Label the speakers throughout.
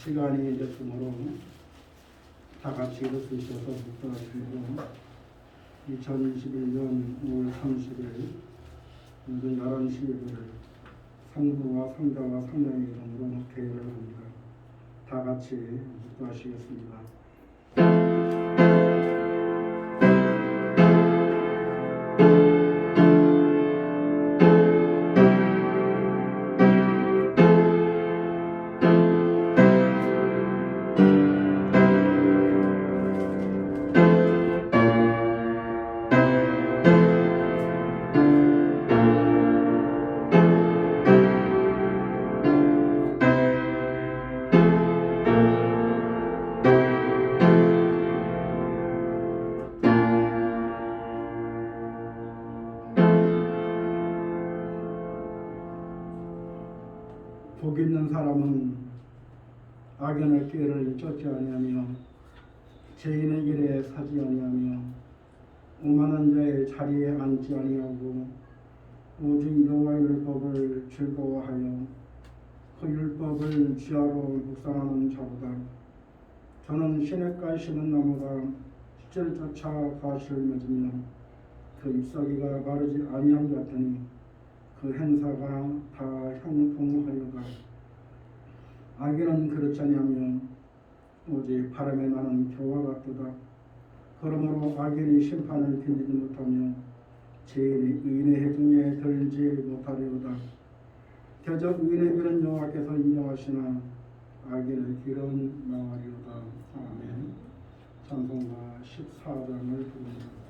Speaker 1: 시간이 됐으므로 다 같이 일어서셔서 묵도하시고 2021년 5월 30일 오전 11시를 성부와 성자와 성령의 이름으로 개회를 합니다. 다 같이 묵도하시겠습니다. 복 있는 사람은 악인의 꾀를 쫓지 아니하며 죄인의 길에 서지 아니하며 오만한 자의 자리에 앉지 아니하고 오직 여호와의 율법을 즐거워하여 그 율법을 주야로 묵상하는 자보다 저는 시냇가에 심은 나무가 시절조차 가시를 맺으며 그 잎사귀가 마르지 아니함 같으니 그 행사가 다 형통하려다. 악인은 그렇지 아니하며 오직 바람에 나는 겨와 같도다. 그러므로 악인이 심판을 견디지 못하며 죄인이 의인의 해중에 들지 못하리로다. 겨저 의인의 길은 여호와께서 인정하시나 악인의 길은 망하리로다. 아멘. 찬송가 14장을 부릅니다.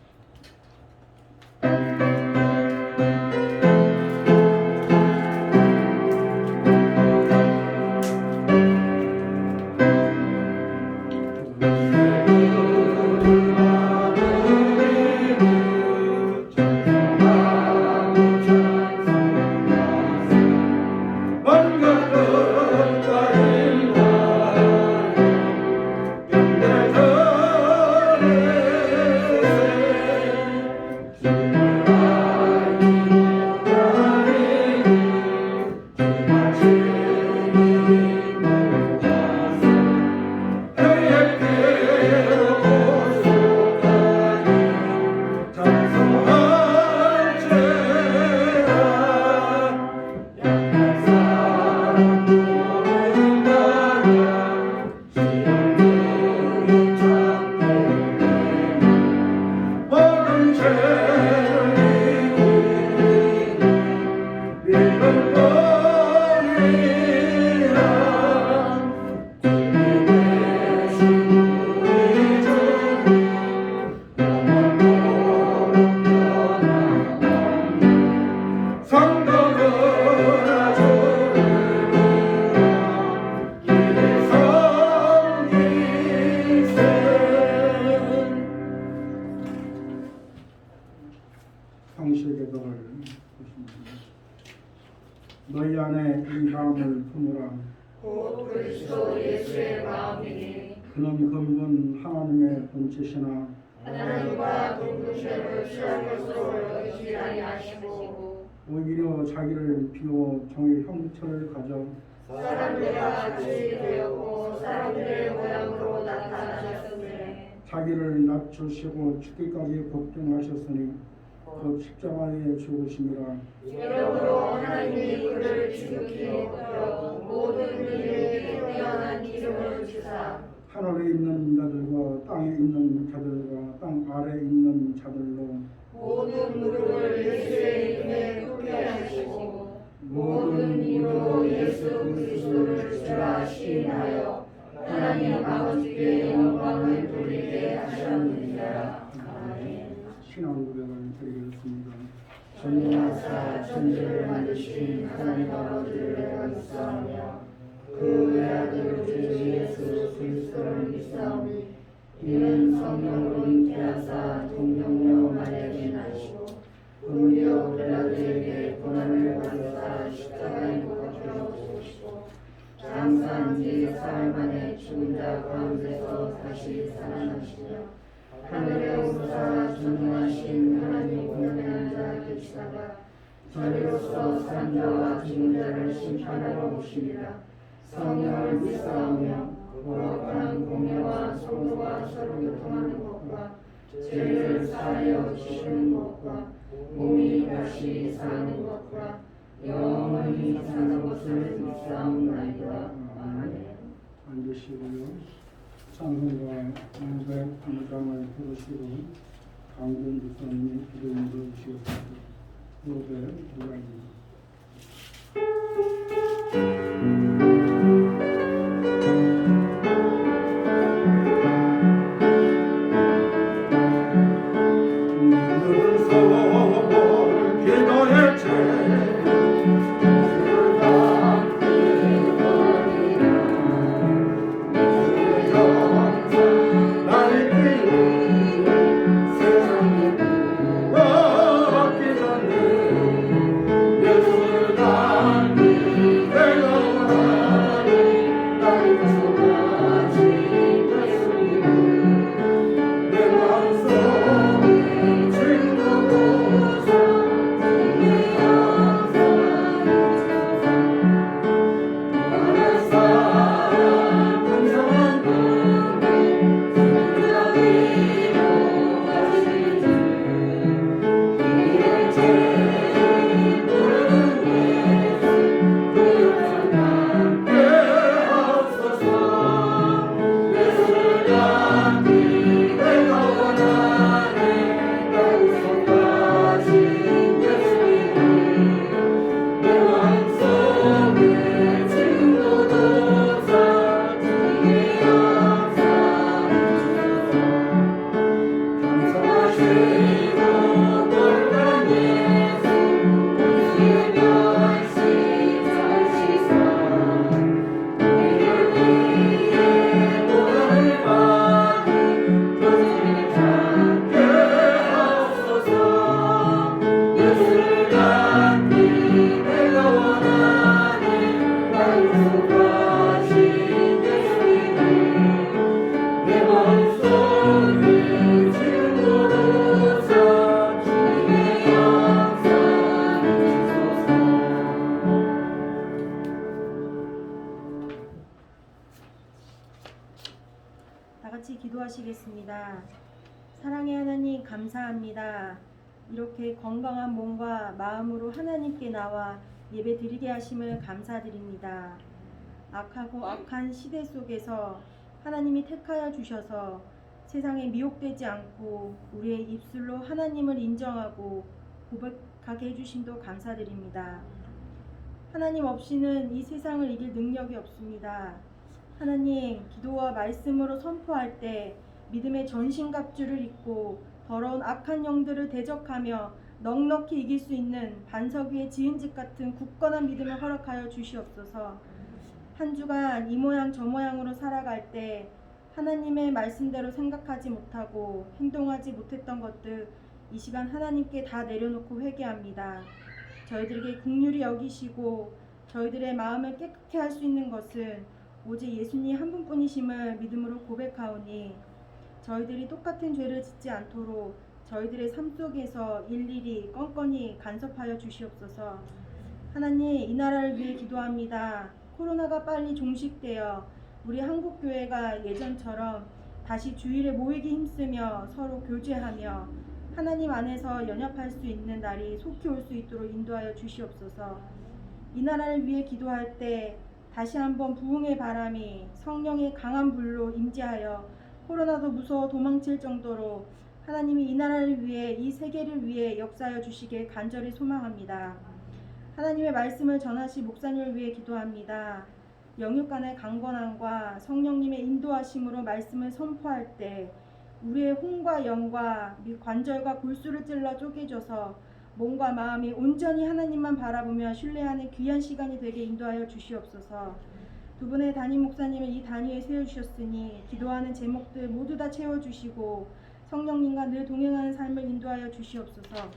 Speaker 1: 성실계도를 보십니다. 너희 안에 이 마음을 품으라.
Speaker 2: 곧 그리스도 예수의 마음이니
Speaker 1: 그는 근본 하나님의 본체시나
Speaker 2: 하나님과 동등됨을 취할 것으로 여기지 아니하시고
Speaker 1: 오히려 자기를 비워 종의 형체를 가져
Speaker 2: 사람들과 같이 되었고 사람들의 모양으로 나타나셨으니
Speaker 1: 자기를 낮추시고 죽기까지 복종하셨으니 그 십자가에 죽으심이라.
Speaker 2: 이러므로 하나님이 그를 지극히 높여 모든 일에 뛰어난 기름을 주사
Speaker 1: 하늘에 있는 자들과 땅에 있는 자들과 땅 아래에 있는 자들로
Speaker 2: 모든 무릎을 예수의 이름에 꿇게 하시고 모든 입으로 예수 그리스도를 주라 시인하여 하나님 아버지께 영광을 돌리게 하셨느니라. 아멘.
Speaker 1: 신앙 고백을 드리겠습니다.
Speaker 2: 전능하사 천지를 만드신 하나님 아버지를 내가 믿사오며 그 외아들 주 예수 그리스도를 믿사오니 이는 성령으로 잉태하사 동정녀 마리아에게 나시고 본디오 빌라도에게 고난을 받으사 십자가에 못 박혀 죽으시고 장사한 지 사흘 만에 죽은 자 가운데서 다시 살아나시며 하늘에 오르사 전능하신 하나님 공중에 앉아 계시다가 저리로서 사람자와 죽은 자를 심판하러 오시리라. 성령을 믿사오며 거룩한 공예와 소도와 서로 교통하는 것과 죄를 사하여 주시는 것과 몸이 다시 사는 것과 영원히 사는 것을 믿사옵나이다. 아멘.
Speaker 1: 앉으시고요. 찬송가 500장을 부르시고 강준 집사님이 기도인도 주시옵소서. 500장입니다.
Speaker 3: 같이 기도하시겠습니다. 사랑의 하나님 감사합니다. 이렇게 건강한 몸과 마음으로 하나님께 나와 예배 드리게 하심을 감사드립니다. 악하고 악한 시대 속에서 하나님이 택하여 주셔서 세상에 미혹되지 않고 우리의 입술로 하나님을 인정하고 고백하게 해주심도 감사드립니다. 하나님 없이는 이 세상을 이길 능력이 없습니다. 하나님, 기도와 말씀으로 선포할 때 믿음의 전신갑주를 입고 더러운 악한 영들을 대적하며 넉넉히 이길 수 있는 반석 위의 지은집 같은 굳건한 믿음을 허락하여 주시옵소서. 한 주간 이 모양 저 모양으로 살아갈 때 하나님의 말씀대로 생각하지 못하고 행동하지 못했던 것들 이 시간 하나님께 다 내려놓고 회개합니다. 저희들에게 긍휼히 여기시고 저희들의 마음을 깨끗게 할 수 있는 것은 오직 예수님 한 분뿐이심을 믿음으로 고백하오니 저희들이 똑같은 죄를 짓지 않도록 저희들의 삶 속에서 일일이 껌껌이 간섭하여 주시옵소서. 하나님, 이 나라를 위해 기도합니다. 코로나가 빨리 종식되어 우리 한국교회가 예전처럼 다시 주일에 모이기 힘쓰며 서로 교제하며 하나님 안에서 연합할 수 있는 날이 속히 올 수 있도록 인도하여 주시옵소서. 이 나라를 위해 기도할 때 다시 한번 부흥의 바람이 성령의 강한 불로 임재하여 코로나도 무서워 도망칠 정도로 하나님이 이 나라를 위해 이 세계를 위해 역사하여 주시길 간절히 소망합니다. 하나님의 말씀을 전하실 목사님을 위해 기도합니다. 영육 간의 강건함과 성령님의 인도하심으로 말씀을 선포할 때 우리의 혼과 영과 및 관절과 골수를 찔러 쪼개져서 몸과 마음이 온전히 하나님만 바라보며 신뢰하는 귀한 시간이 되게 인도하여 주시옵소서. 두 분의 담임 목사님을 이 단위에 세워주셨으니 기도하는 제목들 모두 다 채워주시고 성령님과 늘 동행하는 삶을 인도하여 주시옵소서.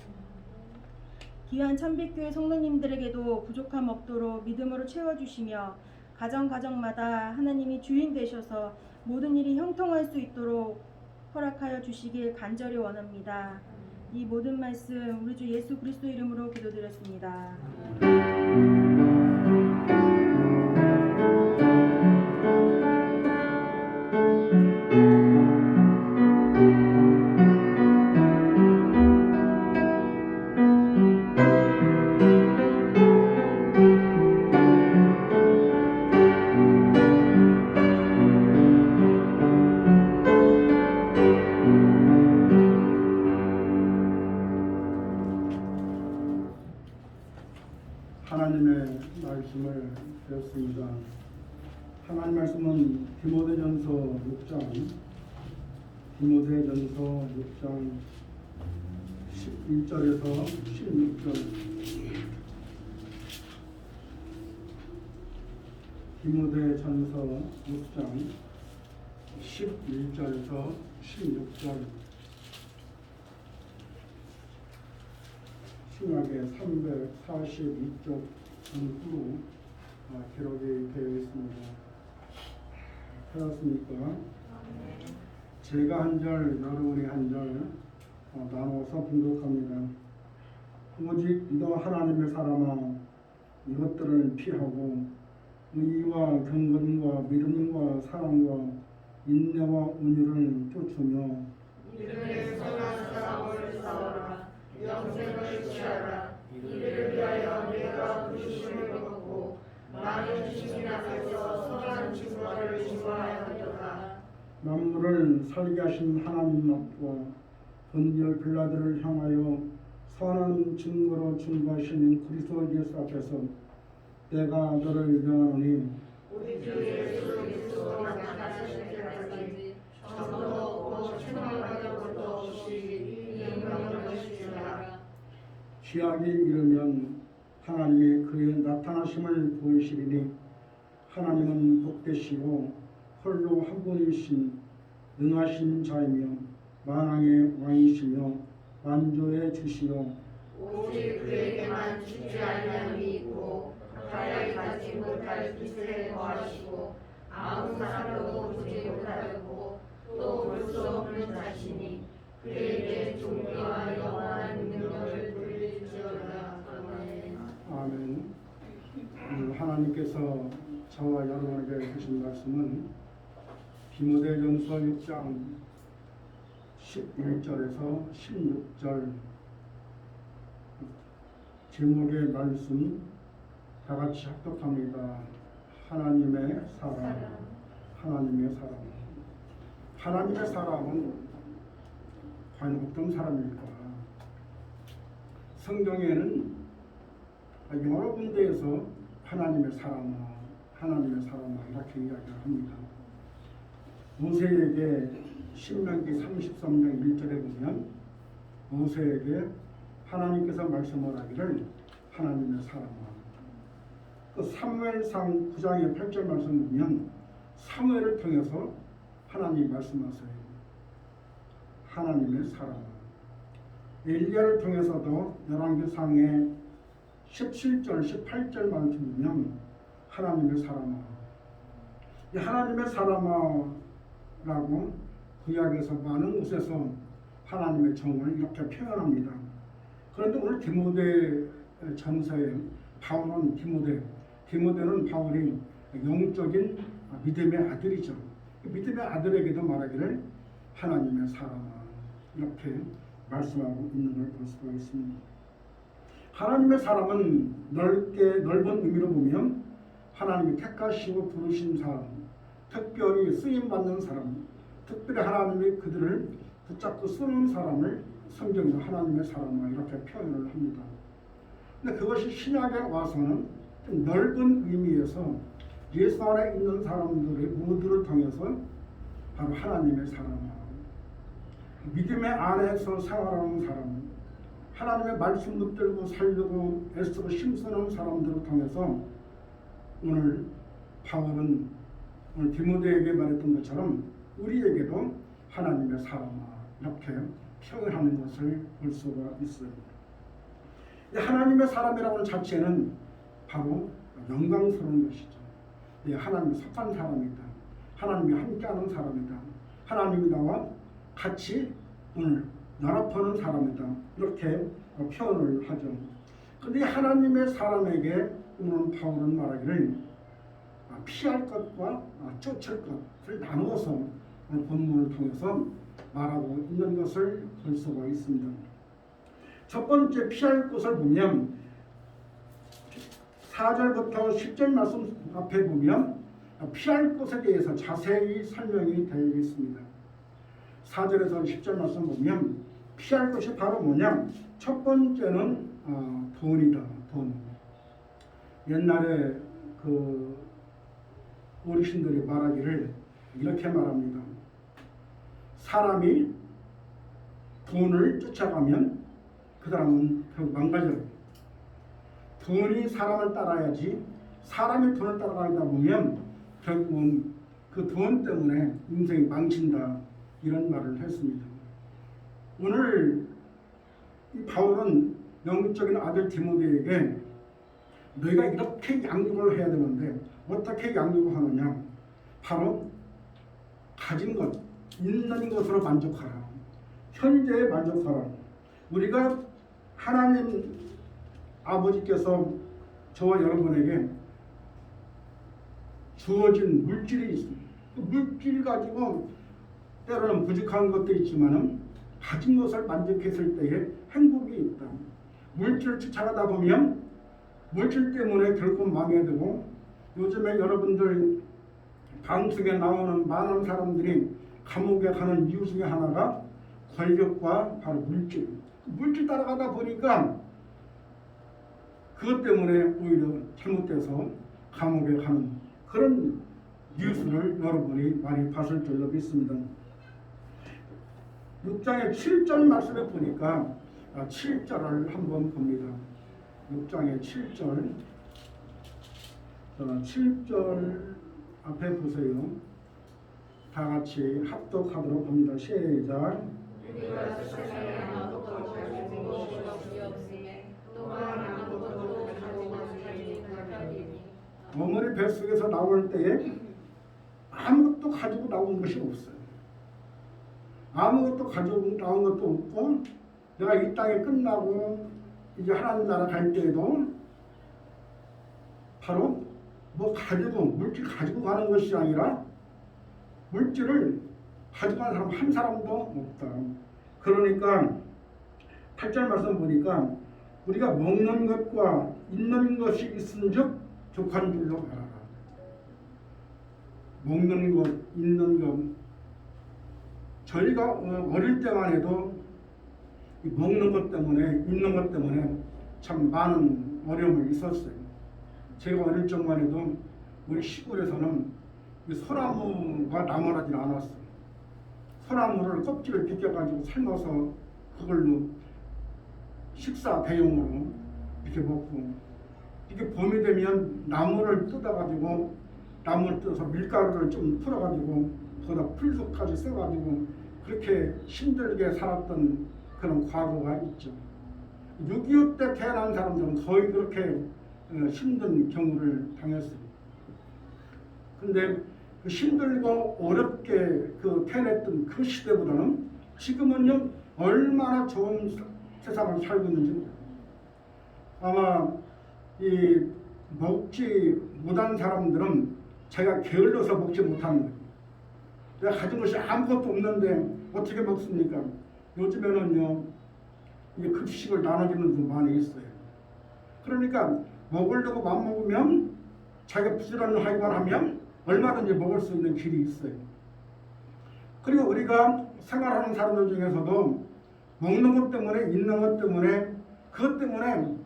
Speaker 3: 귀한 참빛교회 성도님들에게도 부족함 없도록 믿음으로 채워주시며 가정마다 하나님이 주인 되셔서 모든 일이 형통할 수 있도록 허락하여 주시길 간절히 원합니다. 이 모든 말씀 우리 주 예수 그리스도 이름으로 기도드렸습니다.
Speaker 1: 하나님 말씀은 디모데전서 6장 11절에서 16절 디모데전서 6장 11절에서 16절 신약의 342쪽 전후로 기록이 되어 있습니다. 찾았습니까? 제가 한 절, 여러분이 한 절 나눠서 분독합니다. 오직 너 하나님의 사람아, 이것들을 피하고 의와 경건과 믿음과 사랑과 인내와 온유를 쫓으며
Speaker 2: 이들의 선한 싸움을 싸워라. 영생을 취하라. 이를 위하여 내가 부심을 받고 많은 시민 앞에서 선한 증거를 증거하였도다.
Speaker 1: 만물을 살게 하신 하나님 앞과 본디오 빌라도를 향하여 선한 증거로 증거하신 그리스도 예수 앞에서 내가 너를 명하노니
Speaker 2: 우리 주 예수 그리스도 나타나실 때까지 정도 없고 책망받을 것도 없이 이 명령을 지키라.
Speaker 1: 기약이 이르면 하나님이 그의 나타나심을 보이시리니 하나님은 복되시고 홀로 한 분이신 능하신 자이며 만왕의 왕이시며 만조의 주시요
Speaker 2: 오직 그에게만 죽지 아니함이 있고 가까이 가지 못할 빛에 거하시고 아무 사람도 보지 못하였고 또 볼 수 없는 자시니 그에게 존귀와 영원한 능력을 돌릴지어다. 아멘.
Speaker 1: 아멘. 오늘 하나님께서 저와 여러분에게 주신 말씀은 디모데전서 6장 11절에서 16절 제목의 말씀 다 같이 합독합니다. 하나님의 사람, 하나님의 사람. 하나님의 사람은 과연 어떤 사람일까? 성경에는 여러 군데에서 하나님의 사람아, 하나님의 사람아 이렇게 이야기를 합니다. 모세에게 신명기 33장 1절에 보면 모세에게 하나님께서 말씀을 하기를 하나님의 사람아. 그 사무엘상 9장의 8절 말씀 보면 사무엘을 통해서 하나님이 말씀하세요. 하나님의 사람아. 엘리야를 통해서도 열왕기상의 17절, 18절 말씀 보면 하나님의 사람아. 이 하나님의 사람아라고 구약에서 많은 곳에서 하나님의 정을 이렇게 표현합니다. 그런데 오늘 디모데 전서에 바울은 디모데는 바울이 영적인 믿음의 아들이죠. 믿음의 아들에게도 말하기를 하나님의 사람아 이렇게 말씀하고 있는 걸 볼 수가 있습니다. 하나님의 사람은 넓은 의미로 보면 하나님이 택하시고 부르신 사람, 특별히 쓰임받는 사람, 특별히 하나님이 그들을 붙잡고 쓰는 사람을 성경에서 하나님의 사람아 이렇게 표현을 합니다. 근데 그것이 신약에 와서는 좀 넓은 의미에서 예수 안에 있는 사람들의 모두를 통해서 바로 하나님의 사람아, 믿음의 안에서 생활하는 사람, 하나님의 말씀 붙들고 살려고 애쓰고 힘쓰는 사람들을 통해서 오늘 바울은 오늘 디모데에게 말했던 것처럼 우리에게도 하나님의 사람아 이렇게 표현하는 것을 볼 수가 있어요. 하나님의 사람이라고 하는 자체는 바로 영광스러운 것이죠. 하나님이 속한 사람이다. 하나님이 함께하는 사람이다. 하나님이 나와 같이 오늘 연합하는 사람이다. 이렇게 표현을 하죠. 그런데 하나님의 사람에게 오늘 바울은 말하기를 피할 것과 쫓을 것을 나누어서 오늘 본문을 통해서 말하고 있는 것을 볼 수가 있습니다. 첫 번째 피할 것을 보면 4절부터 10절 말씀 앞에 보면 피할 것에 대해서 자세히 설명이 되어 있습니다. 4절에서 10절 말씀 보면 피할 것이 바로 뭐냐? 첫 번째는 돈이다. 돈. 옛날에 그 어르신들이 말하기를 이렇게 말합니다. 사람이 돈을 쫓아가면 그 사람은 결국 망가져요. 돈이 사람을 따라야지 사람이 돈을 따라가다 보면 결국은 그 돈 때문에 인생이 망친다, 이런 말을 했습니다. 오늘 이 바울은 영적인 아들 디모데에게 너희가 이렇게 양육을 해야 되는데 어떻게 양육을 하느냐? 바로 가진 것, 있는 것으로 만족하라. 현재에 만족하라. 우리가 하나님 아버지께서 저와 여러분에게 주어진 물질이 있습니다. 그 물질 가지고 때로는 부족한 것도 있지만은 가진 것을 만족했을 때에 행복이 있다. 물질을 쫓아가다 보면 물질 때문에 결국 망해되고, 요즘에 여러분들 방송에 나오는 많은 사람들이 감옥에 가는 이유 중에 하나가 권력과 바로 물질 따라가다 보니까 그것 때문에 오히려 잘못돼서 감옥에 가는 그런 뉴스를 여러분이 많이 봤을 줄로 믿습니다. 6장의 7절 말씀에 보니까 7절을 한번 봅니다. 6장의 7절, 7절 앞에 보세요. 다 같이 합독하도록 합니다. 시작.
Speaker 2: 우리가 세상에 아무것도 가지고 것이 없음에 또한 아무것도 가지고 살지 못하리니.
Speaker 1: 어머니 뱃속에서 나올 때에 아무것도 가지고 나온 것이 없어요. 아무것도 가지고 나온 것도 없고, 내가 이 땅에 끝나고 이제 하나님 나라 갈 때에도 바로 뭐 가지고 물질 가지고 가는 것이 아니라 물질을 가져가는 사람 한 사람도 없다. 그러니까 8절 말씀 보니까 우리가 먹는 것과 있는 것이 있은즉 족한 줄로 알아라. 먹는 것, 있는 것. 저희가 어릴 때만 해도 먹는 것 때문에, 있는 것 때문에 참 많은 어려움이 있었어요. 제가 어릴 적만 해도 우리 시골에서는 소나무가 나무라지 않았어요. 소나무를 껍질을 벗겨가지고 삶아서 그걸로 식사 대용으로 이렇게 먹고, 이게 봄이 되면 나무를 뜯어가지고, 나무를 뜯어서 밀가루를 좀 풀어가지고 거기다 풀속까지 써가지고 그렇게 힘들게 살았던 그런 과거가 있죠. 6.25 때 태어난 사람들은 거의 그렇게 힘든 경우를 당했어요. 근데 그 힘들고 어렵게 그 태어났던 그 시대보다는 지금은요 얼마나 좋은 세상을 살고 있는지 몰라요. 아마 이 먹지 못한 사람들은 제가 게을러서 먹지 못하는 거예요. 내가 가진 것이 아무것도 없는데 어떻게 먹습니까? 요즘에는요 이 급식을 나눠주는 분 많이 있어요. 그러니까 먹으려고 맘먹으면 자기가 부지런히 하기만 하면 얼마든지 먹을 수 있는 길이 있어요. 그리고 우리가 생활하는 사람들 중에서도 먹는 것 때문에, 있는 것 때문에, 그것 때문에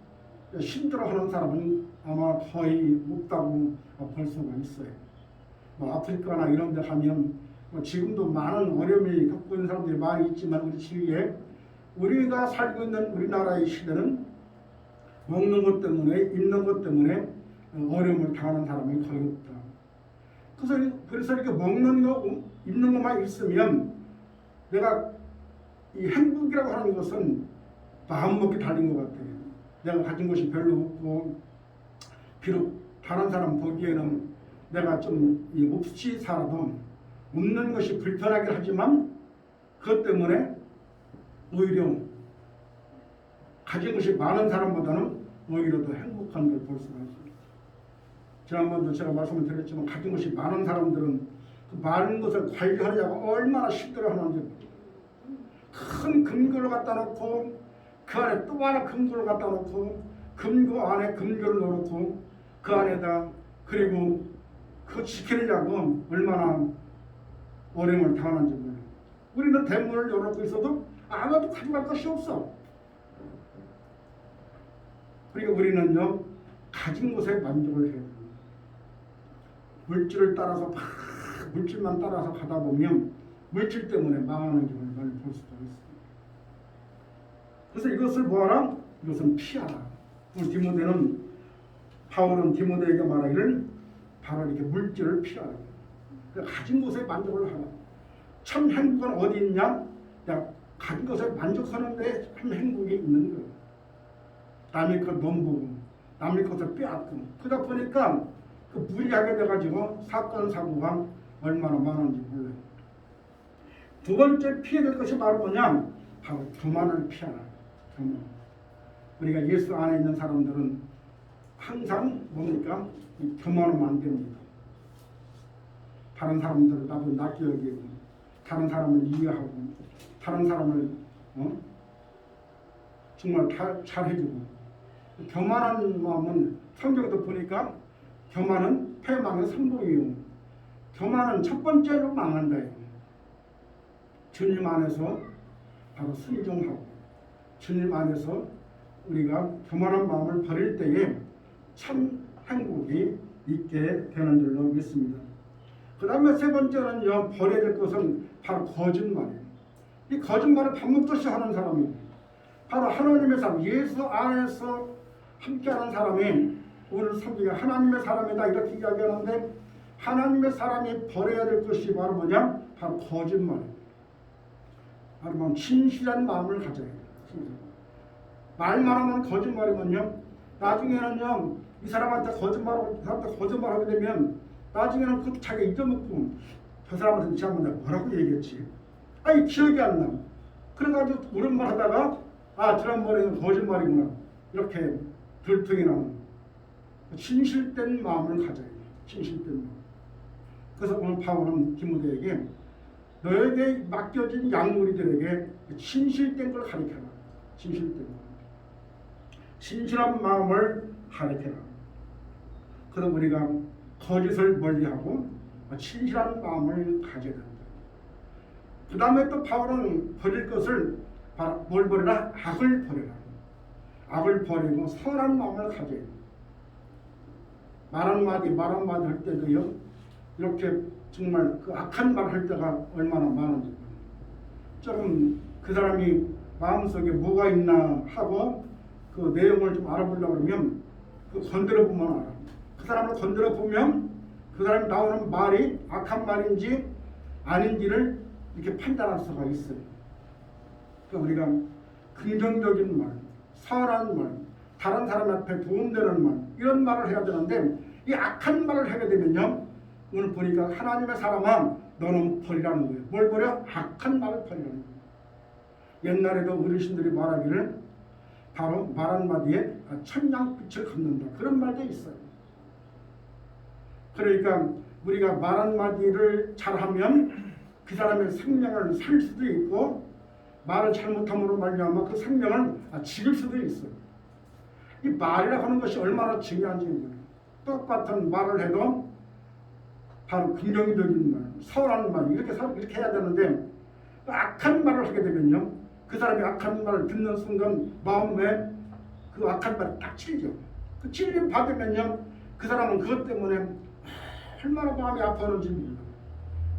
Speaker 1: 힘들어하는 사람은 아마 거의 없다고 볼 수가 있어요. 뭐 아프리카나 이런 데 가면 지금도 많은 어려움이 겪고 있는 사람들이 많이 있지만, 우리 주위에 우리가 살고 있는 우리나라의 시대는 먹는 것 때문에, 있는 것 때문에 어려움을 당하는 사람이 거의 없다. 그래서 이렇게 먹는 거, 있는 것만 있으면 내가 이 행복이라고 하는 것은 마음먹기 달린 것 같아요. 내가 가진 것이 별로 없고, 비록 다른 사람 보기에는 내가 좀 없이 살아도 없는 것이 불편하긴 하지만 그것 때문에 오히려 가진 것이 많은 사람보다는 오히려 더 행복한 걸 볼 수가 있습니다. 지난번도 제가 말씀을 드렸지만 가진 것이 많은 사람들은 그 많은 것을 관리하려고 얼마나 힘들어하는지, 큰 금고를 갖다 놓고 그 안에 또 하나 금고를 갖다 놓고 금고 안에 금고를 넣어놓고 그 안에다, 그리고 그거 지키려고 얼마나 어려움을 당하는지 몰라요. 우리는 대문을 열어놓고 있어도 아무도 가져갈 것이 없어. 그러니까 우리는요 가진 것에 만족을 해야 됩니다. 물질을 따라서 막 물질만 따라서 가다 보면 물질 때문에 망하는 경우를 볼 수도 있습니다. 그래서 이것을 뭐하라? 이것은 피하라. 우리 디모데는 바울은 디모데에게 말하기를 바로 이렇게 물질을 피하라. 가진 것에 만족을 하라. 참 행복은 어디 있냐? 가진 것에 만족하는데 참 행복이 있는 거예요. 남의 것 넘보고 남의 것을 빼앗고 그러다 보니까 그 무리하게 돼가지고 사건 사고가 얼마나 많은지 몰라요. 두 번째 피해야 될 것이 바로 뭐냐? 바로 교만을 피하라. 교만. 우리가 예수 안에 있는 사람들은 항상 뭡니까? 교만하면 안 됩니다. 다른 사람들을 나도 낮게 여기고 다른 사람을 이해하고 다른 사람을 정말 잘 해주고 교만한 마음은 성경도 보니까 교만은 패망의 성공이요. 교만은 첫 번째로 망한다. 주님 안에서 바로 순종하고 주님 안에서 우리가 교만한 마음을 버릴 때에 참 행복이 있게 되는 줄로 믿습니다. 그 다음에 세 번째는요, 버려야 될 것은 바로 거짓말이에요. 이 거짓말을 밥 먹듯이 하는 사람이 바로 하나님의 사람, 예수 안에서 함께하는 사람이 오늘 성경에 하나님의 사람이다 이렇게 이야기하는데 하나님의 사람이 버려야 될 것이 바로 뭐냐? 바로 거짓말이에요. 바로 뭐 진실한 마음을 가져야 해요. 말만 하면 거짓말이면요, 나중에는요 이 사람한테 거짓말하게 되면 나중에는 그 자기가 잊어먹고 저 사람한테 지난번에 뭐라고 얘기했지? 아니 기억이 안 나. 그래가지고 옳은 말 하다가 지난번에는 거짓말이구나 이렇게 들통이 나는 진실된 마음을 가져야 돼요. 진실된 마음. 그래서 오늘 바울은 디모데에게 너에게 맡겨진 양무리들에게 진실된 걸 가르쳐라. 진실된 걸. 진실한 마음을 가르쳐라. 그래서 우리가 거짓을 멀리하고 진실한 마음을 가져야 된다. 그 다음에 또 바울은 버릴 것을 바로 뭘 버리라? 악을 버리라. 악을 버리고 선한 마음을 가져야 돼. 말 한마디 할 때도요, 이렇게 정말 그 악한 말 할 때가 얼마나 많은지. 조금 그 사람이 마음속에 뭐가 있나 하고 그 내용을 좀 알아보려고 그러면 그 건드려 보면 알아. 그 사람을 건드려 보면 그 사람이 나오는 말이 악한 말인지 아닌지를 이렇게 판단할 수가 있어요. 그러니까 우리가 긍정적인 말, 선한 말, 다른 사람한테 도움되는 말 이런 말을 해야 되는데 이 악한 말을 하게 되면요, 오늘 보니까 하나님의 사람아 너는 버리라는 거예요. 뭘 버려? 악한 말을 버리라는 거예요. 옛날에도 어르신들이 말하기를 바로 말 한마디에 천냥빛을 갚는다 그런 말도 있어요. 그러니까 우리가 말 한마디를 잘하면 그 사람의 생명을 살 수도 있고 말을 잘못함으로 말미암아 그 생명을 죽일 수도 있어요. 이 말이라고 하는 것이 얼마나 중요한지 똑같은 말을 해도 바로 긍정적인 말, 선한 말 이렇게 해야 되는데 악한 말을 하게 되면요, 그 사람이 악한 말을 듣는 순간 마음에 그 악한 말이 딱 찔려. 그 찔림 받으면요, 그 사람은 그것 때문에 얼마나 마음이 아파하는지 몰라.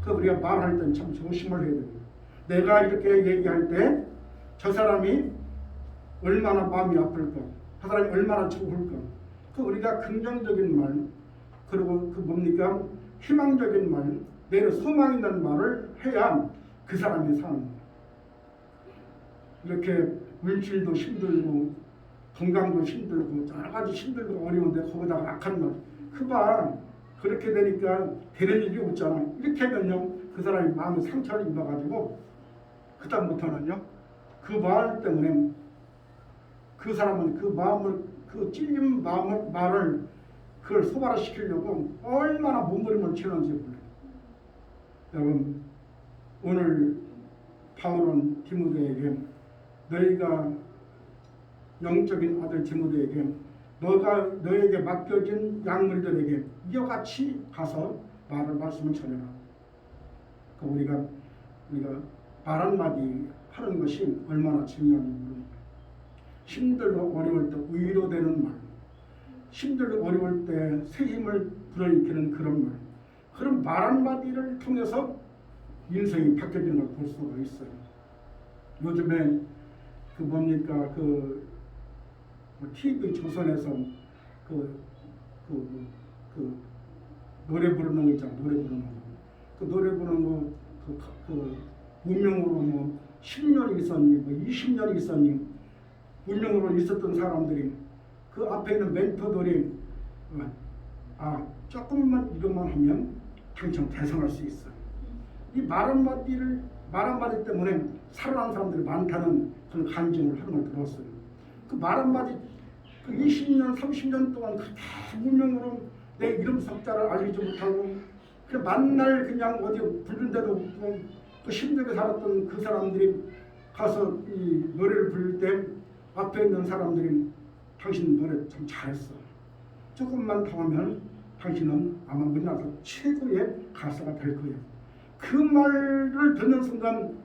Speaker 1: 그 우리가 말할 때는 참 조심을 해야 됩니다. 내가 이렇게 얘기할 때 저 사람이 얼마나 마음이 아플까, 그 사람이 얼마나 좋을까. 그 우리가 긍정적인 말, 그리고 그 뭡니까 희망적인 말, 내려 소망 있는 말을 해야 그 사람이 사는 거예요. 이렇게 물질도 힘들고 건강도 힘들고 여러 가지 힘들고 어려운데 거기다가 악한 말, 그봐 그렇게 되니까 되는 일이 없잖아. 이렇게 하면요, 그 사람이 마음에 상처를 입어가지고 그다음부터는요, 그 말 때문에 그 사람은 그 마음을, 그 찔린 말을 그걸 소발시키려고 얼마나 몸부림을 치는지 몰라요. 여러분, 오늘 바울은 디모데에게 너희가 영적인 아들 디모데에게 너에게 맡겨진 양무리들에게 이와 같이 가서 말씀을 전해라. 우리가 말 한마디 하는 것이 얼마나 중요한지 모릅니다. 힘들고 어려울 때 위로되는 말, 힘들고 어려울 때 새 힘을 불어일으키는 그런 말, 그런 말 한마디를 통해서 인생이 바뀌어지는 걸 볼 수가 있어요. 요즘에 그 뭡니까 TV 조선에서 노래 부르는 거 있잖아. 노래 부르는 거. 그 노래 부르는 거 무명으로 뭐 10년이 있었니, 뭐 20년이 있었니, 무명으로 있었던 사람들이 그 앞에 있는 멘토들이 조금만 이것만 하면 당장 대성할 수 있어. 이 말 한마디 때문에 살아난 사람들이 많다는 그런 간증을 하는 걸 들었어요. 그 말 한마디 20년, 30년 동안 그렇게 무명으로 내 이름 석자를 알리지 못하고 그 만날 그냥 어디 부른 데도 없고 그 힘들게 살았던 그 사람들이 가서 이 노래를 부를 때 앞에 있는 사람들이 당신 노래 참 잘했어. 조금만 더 하면 당신은 아마 우리나라 최고의 가수가 될 거예요. 그 말을 듣는 순간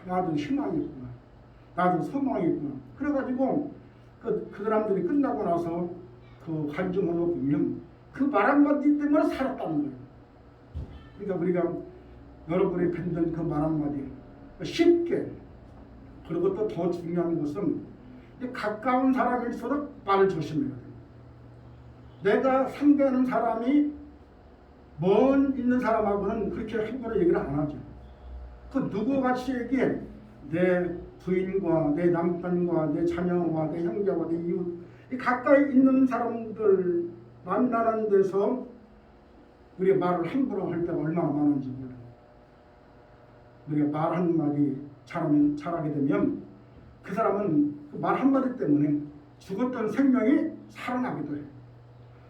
Speaker 1: 나도 희망이 있구나. 나도 소망이 있구나. 그래가지고 그 사람들이 끝나고 나서 그 간증을 보면 그 말 한마디 때문에 살았다는 거예요. 그러니까 우리가 여러분이 뱉는 그 말 한마디 쉽게, 그리고 또 더 중요한 것은 가까운 사람일수록 말을 조심해야 돼요. 내가 상대하는 사람이 먼 있는 사람하고는 그렇게 함부로 얘기를 안 하죠. 그 누구같이 얘기해. 내 부인과 내 남편과 내 자녀와 내 형제와 내 이웃, 이 가까이 있는 사람들 만나는 데서 우리가 말을 함부로 할 때가 얼마나 많은지 몰라요. 우리가 말 한마디 잘하게 되면 그 사람은 그 말 한마디 때문에 죽었던 생명이 살아나기도 해요.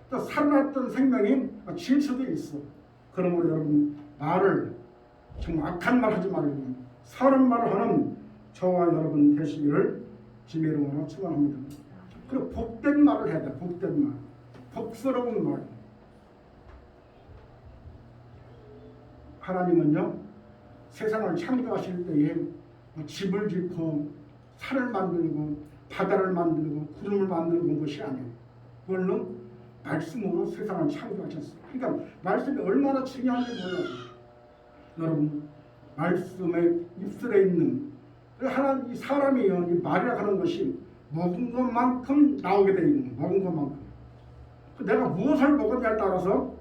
Speaker 1: 또 살아났던 생명이 질 수도 있어. 그러므로 여러분 말을 정말 악한 말 하지 말고 선한 말을 하는 저와 여러분 되시기를 주님의 이름으로 축원합니다. 그리고 복된 말을 해야 돼. 복된 말, 복스러운 말. 하나님은요 세상을 창조하실 때에 집을 짓고 산을 만들고 바다를 만들고 구름을 만들고 온 것이 아니에요. 그걸로 말씀으로 세상을 창조하셨어요. 그러니까 말씀이 얼마나 중요한지 몰라요. 여러분 말씀의 입술에 있는 하나님, 이 사람이요 이 말이라 하는 것이 먹은 것만큼 나오게 되어 있는 거예요. 먹은 것만큼. 내가 무엇을 먹었냐에 따라서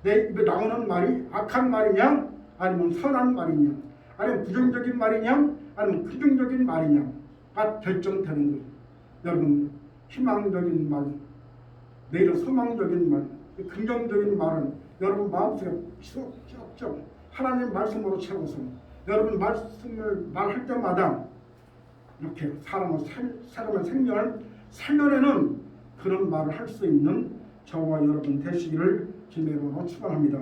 Speaker 1: 내 입에 나오는 말이 악한 말이냐 아니면 선한 말이냐 아니면 부정적인 말이냐 아니면 긍정적인 말이냐가 결정되는 거예요. 여러분 희망적인 말, 내일은 소망적인 말, 긍정적인 말은 여러분 마음속에 쏙쏙 하나님 말씀으로 채워서 여러분 말씀을 말할 때마다 이렇게 사람의 생명을 살려내는 그런 말을 할 수 있는 저와 여러분 되시기를 주님으로 축원합니다.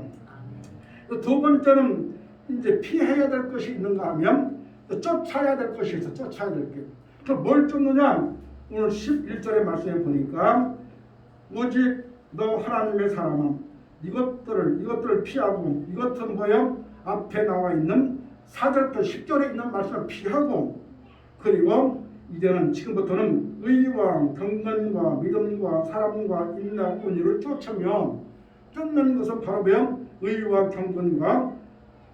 Speaker 1: 두 번째는 이제 피해야 될 것이 있는가 하면 쫓아야 될 것이 있어. 쫓아야 될 게. 뭘 쫓느냐? 오늘 11절의 말씀에 보니까 오직 너 하나님의 사람아 이것들을 피하고 이것은 뭐야? 앞에 나와 있는 4절부터 10절에 있는 말씀을 피하고 그리고 이제는 지금부터는 의와 경건과 믿음과 사랑과 인내 온유를 쫓으며 쫓는 것은 바로 뭐야? 의와 경건과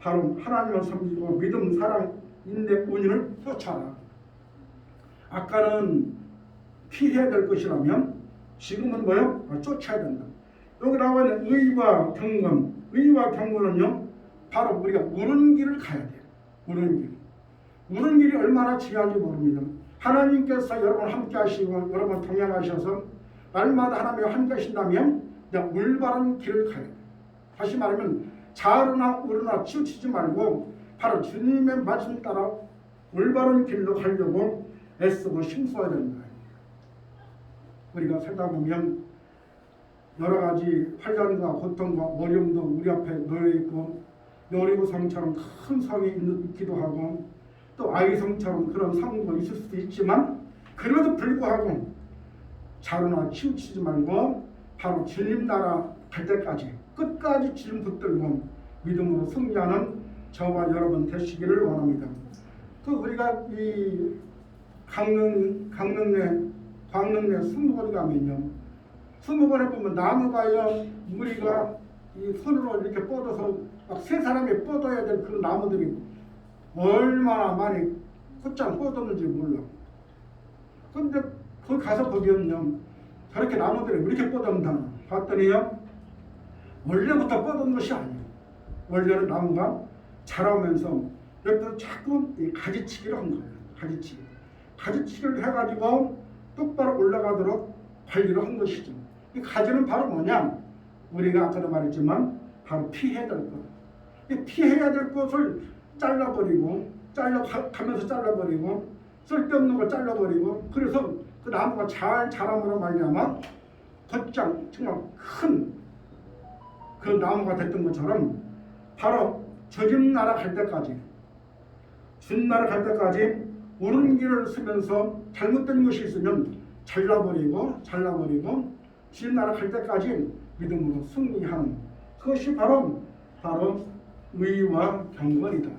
Speaker 1: 바로 하나님을 섬기고 믿음, 사랑, 인내, 온유를 쫓아라. 아까는 피해야 될 것이라면 지금은 뭐요? 쫓아야 된다. 여기 나와 있는 의와 경건. 의와 경건은요, 바로 우리가 옳은 길을 가야 돼요. 옳은 길. 옳은 길이 얼마나 중요한지 모릅니다. 하나님께서 여러분 함께 하시고 여러분 동행하셔서 날마다 하나님과 함께 하신다면 올바른 길을 가야 돼요. 다시 말하면 좌로나 우로나 치우치지 말고 바로 주님의 말씀 따라 올바른 길로 가려고 애쓰고 힘써야 된다. 우리가 살다 보면 여러 가지 환난과 고통과 어려움도 우리 앞에 놓여 있고 여리고성처럼 큰 성이 있기도 하고 또 아이성처럼 그런 성도 있을 수도 있지만 그럼에도 불구하고 자루나 치우치지 말고 바로 주님 나라 갈 때까지 끝까지 주님 붙들고 믿음으로 승리하는 저와 여러분 되시기를 원합니다. 또 우리가 이 광릉내 수목원에 가면요, 수목원에 보면 나무가요 무리가 이 손으로 이렇게 뻗어서 막 세 사람이 뻗어야 될 그 나무들이 얼마나 많이 곧장 뻗었는지 몰라. 근데 거기 가서 보면요, 저렇게 나무들이 이렇게 뻗었다 봤더니요, 원래부터 뻗은 것이 아니에요. 원래는 나무가 자라오면서 옆에서 자꾸 이 가지치기를 한 거예요. 가지치기를 해가지고 똑바로 올라가도록 관리를 한 것이죠. 이 가지는 바로 뭐냐? 우리가 아까도 말했지만 바로 피해야 될 것. 이 피해야 될 것을 잘라버리고 가면서 잘라버리고 쓸데없는 걸 잘라버리고, 그래서 그 나무가 잘 자람으로 말미암아 곧장 정말 큰 그 나무가 됐던 것처럼, 바로 저 집 나라 갈 때까지, 준 나라 갈 때까지 옳은 길을 쓰면서 잘못된 것이 있으면 잘라버리고 집 나라 갈 때까지 믿음으로 승리하는 그것이 바로 의와 경건이다.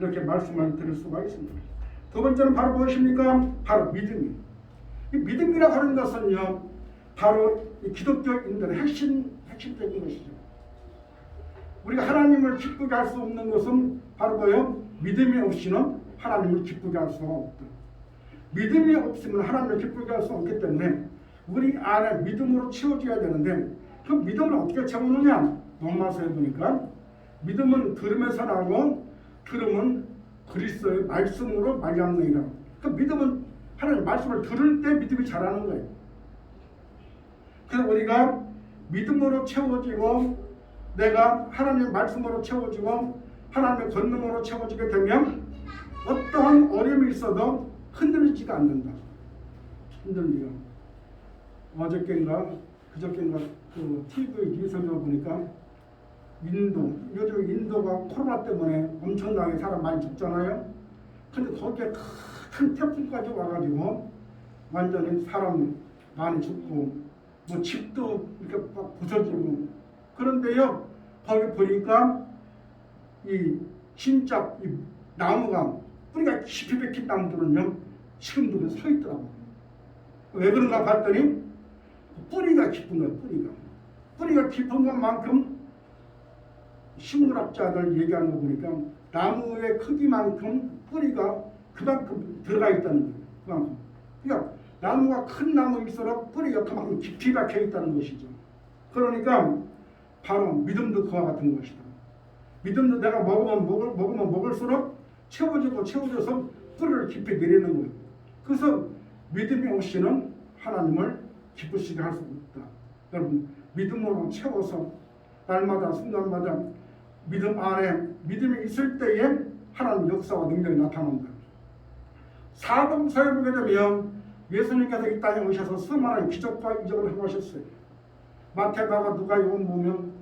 Speaker 1: 이렇게 말씀을 드릴 수가 있습니다. 두 번째는 바로 무엇입니까? 바로 믿음이. 이 믿음이라고 하는 것은요, 바로 이 기독교인들의 핵심적인 것이죠. 우리가 하나님을 기쁘게 할 수 없는 것은 바로 뭐예요? 믿음이 없이는 하나님을 기쁘게 할 수가 없다. 믿음이 없으면 하나님을 기쁘게 할 수 없기 때문에 우리 안에 믿음으로 채워줘야 되는데, 그 믿음을 어떻게 채우느냐? 로마서에 보니까 믿음은 들음에서 나고 들음은 그리스도의 말씀으로 말미암느니라. 그 믿음은 하나님 말씀을 들을 때 믿음이 자라는 거예요. 그래서 우리가 믿음으로 채워지고, 내가 하나님의 말씀으로 채워지고 하나님의 권능으로 채워지게 되면 어떠한 어려움이 있어도 흔들리지가 않는다. 흔들리가. 어저께인가 그저께인가 그 TV 뉴스를 보니까 요즘 인도가 코로나 때문에 엄청나게 사람 많이 죽잖아요. 근데 거기에 큰 태풍까지 와가지고 완전히 사람 많이 죽고 뭐 집도 이렇게 막 부서지고. 그런데요, 거기 보니까 진짜 이 나무가 뿌리가 깊이 박힌 나무들은요, 지금도 서 있더라고요. 왜 그런가 봤더니 뿌리가 깊은 거예요. 뿌리가 깊은 것만큼 식물학자들 얘기하는 거 보니까 나무의 크기만큼 뿌리가 그만큼 들어가 있다는 거예요. 그만큼. 그러니까 나무가 큰 나무일수록 뿌리가 그만큼 깊이 박혀 있다는 것이죠. 그러니까 바로 믿음도 그와 같은 것이다. 믿음도 내가 먹으면 먹을수록 채워져서 뿌리를 깊이 내리는 거예요. 그래서 믿음이 없이는 하나님을 기쁘시게 할 수 없다. 여러분, 믿음으로 채워서 날마다 순간마다 믿음 안에 믿음이 있을 때에 하나님 역사와 능력이 나타난다. 사도행전에 보게 되면 예수님께서 이 땅에 오셔서 수많은 기적과 이적을 행하셨어요. 마태가 누가복음 보면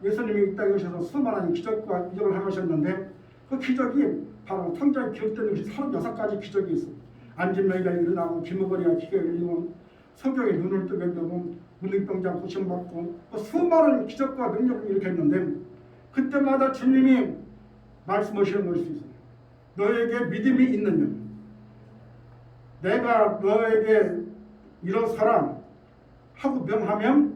Speaker 1: 예수님이 이 땅에 오셔서 수많은 기적과 이적을 행하셨는데, 그 기적이 바로 성경에 기록되는 것이 36가지 기적이 있어요. 앉은 명이가 일어나고 귀머거리가 귀가 열리고 석영이 눈을 뜨게 되고 문둥병자 고침받고 수많은 기적과 능력을 일으켰는데, 그때마다 주님이 말씀하시는 것이 있어요. 너에게 믿음이 있느냐? 내가 너에게 일어서라 하고 명하면